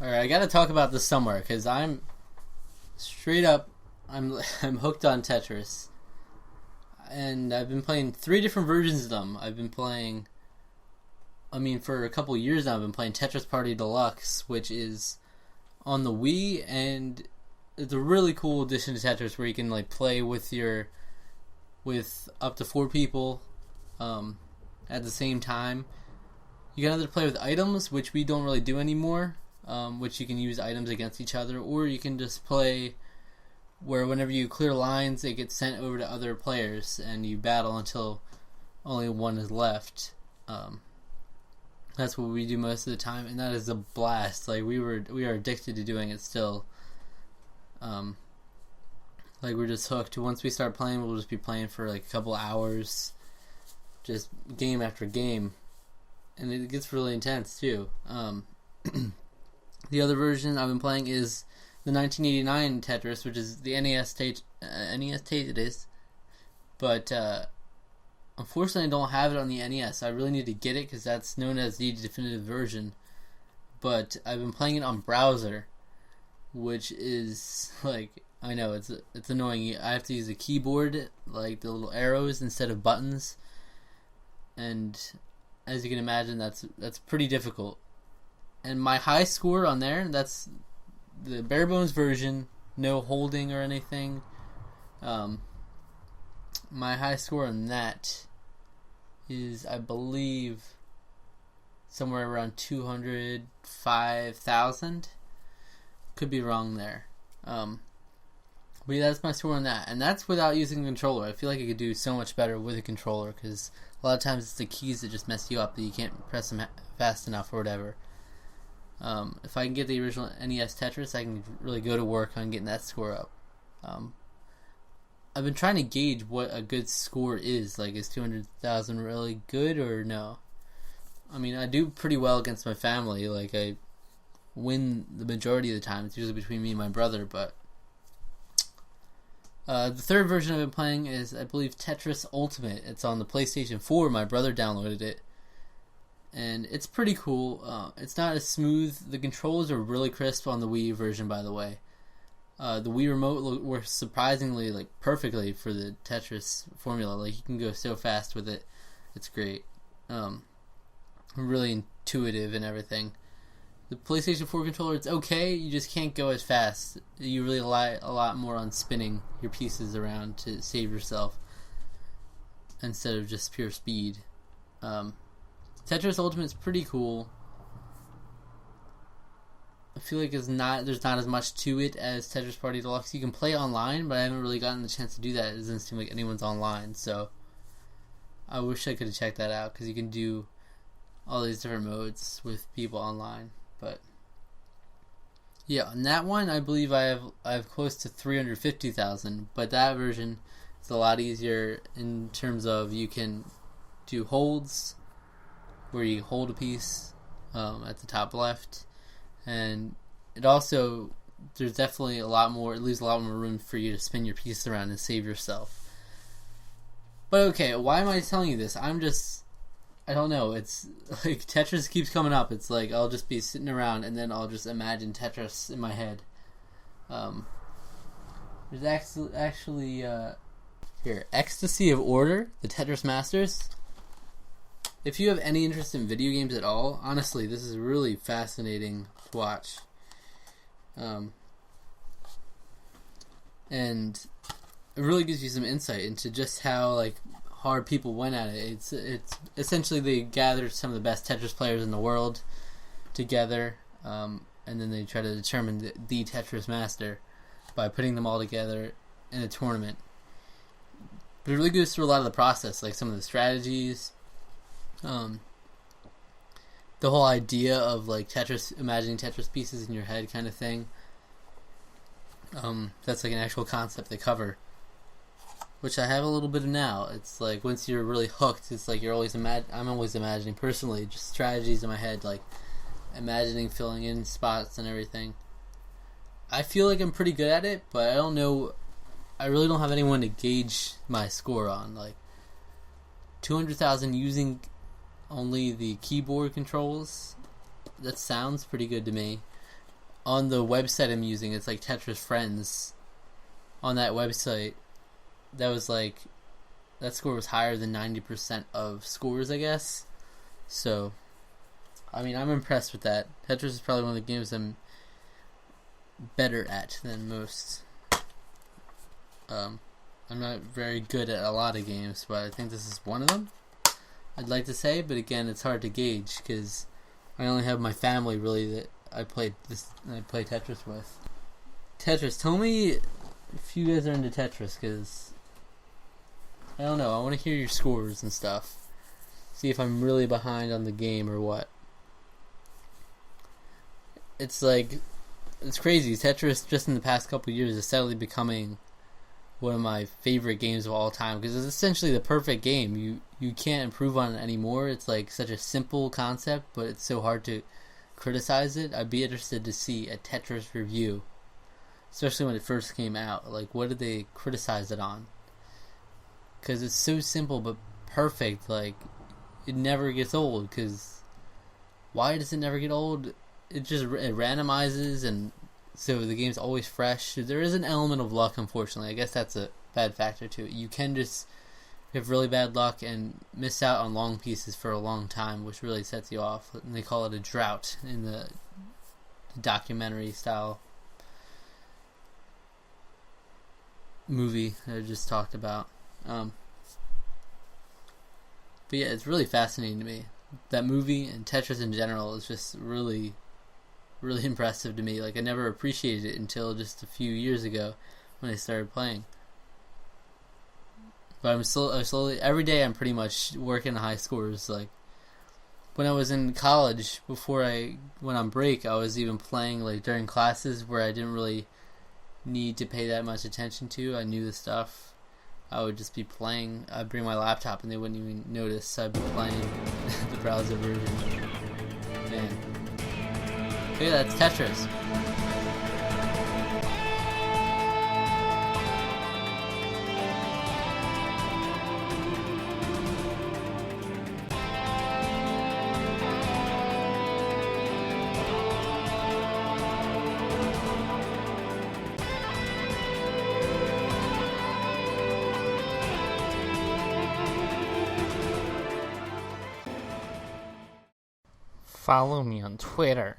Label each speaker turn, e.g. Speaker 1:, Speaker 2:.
Speaker 1: Alright, I gotta talk about this somewhere, because I'm straight up, I'm hooked on Tetris. And I've been playing 3 different versions of them. I've been playing, for a couple years now, I've been playing Tetris Party Deluxe, which is on the Wii, and it's a really cool addition to Tetris where you can play with up to 4 people at the same time. You can either play with items, which we don't really do anymore, which you can use items against each other, or you can just play where whenever you clear lines, it gets sent over to other players, and you battle until only one is left. That's what we do most of the time, and that is a blast. We are addicted to doing it still. We're just hooked. Once we start playing, we'll just be playing for a couple hours, just game after game, and it gets really intense too. The other version I've been playing is the 1989 Tetris, which is the NES Tetris, but unfortunately I don't have it on the NES. I really need to get it because that's known as the definitive version, but I've been playing it on browser, which is I know it's annoying. I have to use a keyboard, the little arrows instead of buttons, and as you can imagine, that's pretty difficult. And my high score on there, that's the bare bones version, no holding or anything. My high score on that is, I believe, somewhere around 205,000. Could be wrong there. But yeah, that's my score on that, and that's without using a controller. I feel like I could do so much better with a controller, because a lot of times it's the keys that just mess you up, that you can't press them fast enough or whatever. If I can get the original NES Tetris, I can really go to work on getting that score up. I've been trying to gauge what a good score is. Is 200,000 really good or no? I do pretty well against my family. I win the majority of the time. It's usually between me and my brother, but the third version I've been playing is, I believe, Tetris Ultimate. It's on the PlayStation 4. My brother downloaded it, and it's pretty cool. It's not as smooth. The controls are really crisp on the Wii version, by the way. The Wii remote works surprisingly perfectly for the Tetris formula. You can go so fast with it. It's great. Really intuitive and everything. The PlayStation 4 controller, it's okay, you just can't go as fast. You really rely a lot more on spinning your pieces around to save yourself instead of just pure speed. Tetris Ultimate is pretty cool. I feel like there's not as much to it as Tetris Party Deluxe. You can play online, but I haven't really gotten the chance to do that. It doesn't seem like anyone's online, so I wish I could have checked that out, because you can do all these different modes with people online. But yeah, on that one, I believe I have close to 350,000. But that version is a lot easier in terms of you can do holds, where you hold a piece at the top left, and it also, there's definitely it leaves a lot more room for you to spin your piece around and save yourself. But okay, why am I telling you this? I don't know, it's Tetris keeps coming up. It's I'll just be sitting around and then I'll just imagine Tetris in my head. There's actually here, Ecstasy of Order, the Tetris Masters. If you have any interest in video games at all, honestly, this is really fascinating to watch. And it really gives you some insight into just how hard people went at it. It's essentially, they gathered some of the best Tetris players in the world together, and then they try to determine the Tetris master by putting them all together in a tournament. But it really goes through a lot of the process, some of the strategies, the whole idea of Tetris, imagining Tetris pieces in your head kind of thing. That's an actual concept they cover, which I have a little bit of now. It's once you're really hooked, it's you're always I'm always imagining, personally, just strategies in my head, imagining filling in spots and everything. I feel like I'm pretty good at it, but I don't know, I really don't have anyone to gauge my score on. 200,000 using only the keyboard controls, that sounds pretty good to me. on the website I'm using, it's like Tetris Friends. On that website, that was like, that score was higher than 90% of scores, I guess. So, I mean, I'm impressed with that. Tetris is probably one of the games I'm better at than most. I'm not very good at a lot of games, but I think this is one of them, I'd like to say. But again, it's hard to gauge because I only have my family really that I play Tetris with. Tetris, tell me if you guys are into Tetris, because I don't know, I want to hear your scores and stuff. See if I'm really behind on the game or what. It's like, it's crazy. Tetris, just in the past couple of years, is steadily becoming one of my favorite games of all time, because it's essentially the perfect game. You can't improve on it anymore. It's like such a simple concept, but it's so hard to criticize it. I'd be interested to see a Tetris review, especially when it first came out. Like, what did they criticize it on? Because it's so simple but perfect. Like, it never gets old. Because why does it never get old? It randomizes, and so the game's always fresh. There is an element of luck, unfortunately. I guess that's a bad factor to it. You can just have really bad luck and miss out on long pieces for a long time, which really sets you off. And they call it a drought in the documentary style movie that I just talked about. But yeah, it's really fascinating to me. That movie and Tetris in general is just really, really impressive to me. Like, I never appreciated it until just a few years ago when I started playing. But I'm slowly, every day I'm pretty much working high scores. Like, when I was in college, before I went on break, I was even playing like during classes where I didn't really need to pay that much attention to. I knew the stuff. I would just be playing. I'd bring my laptop and they wouldn't even notice. So I'd be playing the browser version. Man. Okay, that's Tetris.
Speaker 2: Follow me on Twitter